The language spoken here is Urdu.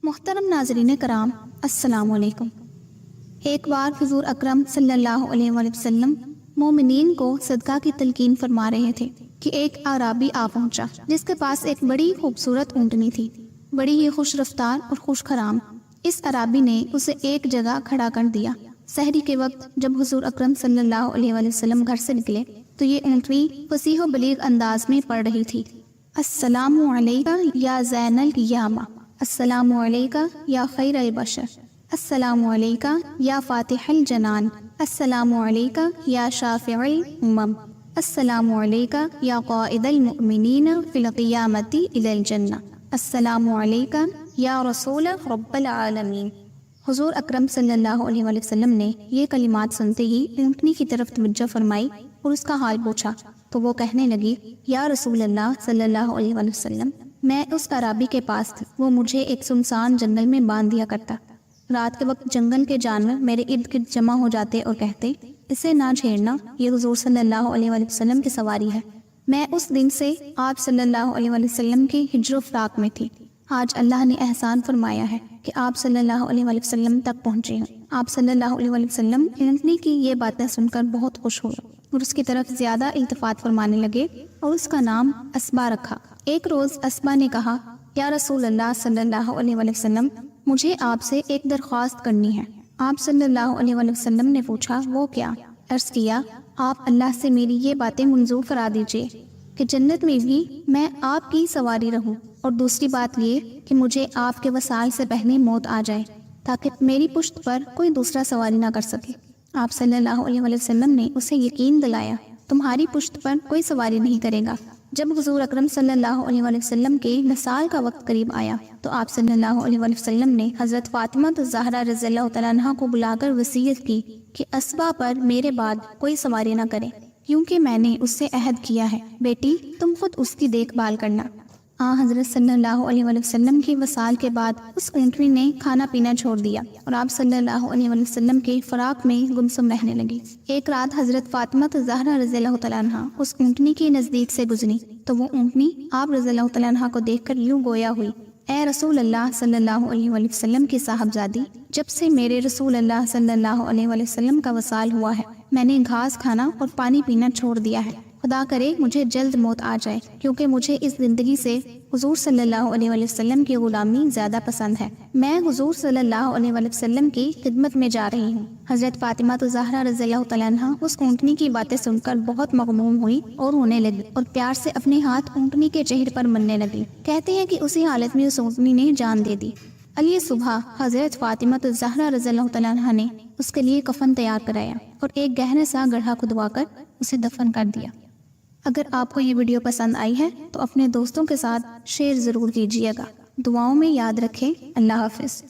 محترم ناظرین کرام، السلام علیکم۔ ایک بار حضور اکرم صلی اللہ علیہ وآلہ وسلم مومنین کو صدقہ کی تلقین فرما رہے تھے کہ ایک اعرابی آ پہنچا جس کے پاس ایک بڑی خوبصورت اونٹنی تھی، بڑی ہی خوش رفتار اور خوش خرام۔ اس اعرابی نے اسے ایک جگہ کھڑا کر دیا۔ سحری کے وقت جب حضور اکرم صلی اللہ علیہ وآلہ وسلم گھر سے نکلے تو یہ اونٹنی فصیح و بلیغ انداز میں پڑھ رہی تھی: السلام علیکہ یا زین القیامہ، السلام علیکہ یا خیر البشر، السلام علیکہ یا فاتح الجنان، السلام علیکہ یا شافع الامم، السلام علیکہ یا قائد المؤمنین فی القیامۃ الی الجنہ، السلام علیکہ یا رسول رب العالمین۔ حضور اکرم صلی اللہ علیہ وآلہ وسلم نے یہ کلمات سنتے ہی اونٹنی کی طرف توجہ فرمائی اور اس کا حال پوچھا تو وہ کہنے لگی: یا رسول اللہ صلی اللہ علیہ وآلہ وسلم، میں اس اعرابی کے پاس تھی، وہ مجھے ایک سنسان جنگل میں باندھ دیا کرتا۔ رات کے وقت جنگل کے جانور میرے ارد گرد جمع ہو جاتے اور کہتے: اسے نہ چھیڑنا، یہ حضور صلی اللہ علیہ وآلہ وسلم کی سواری ہے۔ میں اس دن سے آپ صلی اللہ علیہ وآلہ وسلم کی ہجر و فراق میں تھی۔ آج اللہ نے احسان فرمایا ہے کہ آپ صلی اللہ علیہ وآلہ وسلم تک پہنچے ہیں۔ آپ صلی اللہ علیہ وآلہ وسلم اونٹنی کی یہ باتیں سن کر بہت خوش ہوئے اور اس کی طرف زیادہ التفات فرمانے لگے اور اس کا نام اسبا رکھا۔ ایک روز اسبا نے کہا: یا رسول اللہ صلی اللہ علیہ وآلہ وسلم، مجھے آپ سے ایک درخواست کرنی ہے۔ آپ صلی اللہ علیہ وآلہ وسلم نے پوچھا: وہ کیا؟ عرض کیا: آپ اللہ سے میری یہ باتیں منظور کرا دیجئے کہ جنت میں بھی میں آپ کی سواری رہوں، اور دوسری بات یہ کہ مجھے آپ کے وصال سے پہلے موت آ جائے تاکہ میری پشت پر کوئی دوسرا سواری نہ کر سکے۔ آپ صلی اللہ علیہ وآلہ وسلم نے اسے یقین دلایا: تمہاری پشت پر کوئی سواری نہیں کرے گا۔ جب حضور اکرم صلی اللہ علیہ وآلہ وسلم کے وصال کا وقت قریب آیا تو آپ صلی اللہ علیہ وآلہ وسلم نے حضرت فاطمہ الزہرا رضی اللہ تعالیٰ عنہا کو بلا کر وصیت کی کہ اسبا پر میرے بعد کوئی سواری نہ کرے، کیونکہ میں نے اس سے عہد کیا ہے، بیٹی تم خود اس کی دیکھ بھال کرنا۔ حضرت صلی اللہ علیہ وآلہ وسلم کی وصال کے بعد اس اونٹنی نے کھانا پینا چھوڑ دیا اور آپ صلی اللہ علیہ وآلہ وسلم کے فراق میں گمسم رہنے لگی۔ ایک رات حضرت فاطمہ الزہرا رضی اللہ تعالیٰ عنہا اس اونٹنی کے نزدیک سے گزری تو وہ اونٹنی آپ رضی اللہ تعالیٰ عنہا کو دیکھ کر یوں گویا ہوئی: اے رسول اللہ صلی اللہ علیہ وآلہ وسلم کی صاحبزادی، جب سے میرے رسول اللہ صلی اللہ علیہ وآلہ وسلم کا وصال ہوا ہے میں نے گھاس کھانا اور پانی پینا چھوڑ دیا ہے۔ خدا کرے مجھے جلد موت آ جائے، کیونکہ مجھے اس زندگی سے حضور صلی اللہ علیہ وآلہ وسلم کی غلامی زیادہ پسند ہے۔ میں حضور صلی اللہ علیہ وآلہ وسلم کی خدمت میں جا رہی ہوں۔ حضرت فاطمہ الزہرا رضی اللہ تعالیٰ عنہا اس اونٹنی کی باتیں سن کر بہت مغموم ہوئی اور رونے لگی اور پیار سے اپنے ہاتھ اونٹنی کے چہرے پر ملنے لگی۔ کہتے ہیں کہ اسی حالت میں اس اونٹنی نے جان دے دی۔ علی صبح حضرت فاطمہ الزہرا رضی اللہ تعالیٰ عنہا نے اس کے لیے کفن تیار کرایا اور ایک گہرے سا گڑھا کھدوا کر اسے دفن کر دیا۔ اگر آپ کو یہ ویڈیو پسند آئی ہے تو اپنے دوستوں کے ساتھ شیئر ضرور کیجیے گا۔ دعاؤں میں یاد رکھیں۔ اللہ حافظ۔